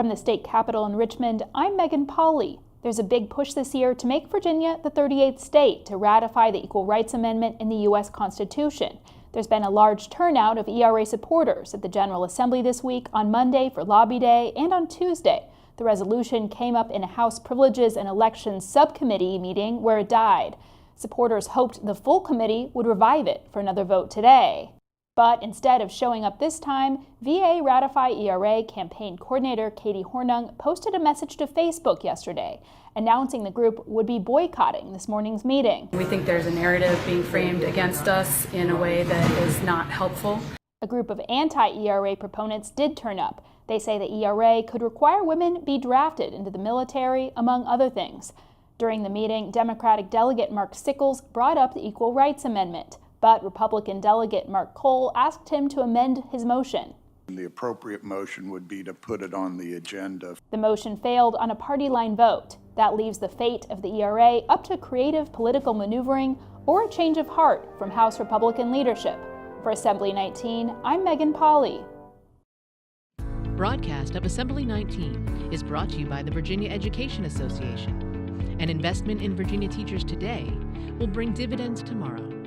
From the state capitol in Richmond, I'm Megan Pauley. There's a big push this year to make Virginia the 38th state to ratify the Equal Rights Amendment in the U.S. Constitution. There's been a large turnout of ERA supporters at the General Assembly this week, on Monday for Lobby Day, and on Tuesday. The resolution came up in a House Privileges and Elections Subcommittee meeting where it died. Supporters hoped the full committee would revive it for another vote today. But instead of showing up this time, VA Ratify ERA campaign coordinator Katie Hornung posted a message to Facebook yesterday, announcing the group would be boycotting this morning's meeting. We think there's a narrative being framed against us in a way that is not helpful. A group of anti-ERA proponents did turn up. They say the ERA could require women be drafted into the military, among other things. During the meeting, Democratic delegate Mark Sickles brought up the Equal Rights Amendment, but Republican delegate Mark Cole asked him to amend his motion. The appropriate motion would be to put it on the agenda. The motion failed on a party line vote. That leaves the fate of the ERA up to creative political maneuvering or a change of heart from House Republican leadership. For Assembly 19, I'm Megan Pauley. Broadcast of Assembly 19 is brought to you by the Virginia Education Association. An investment in Virginia teachers today will bring dividends tomorrow.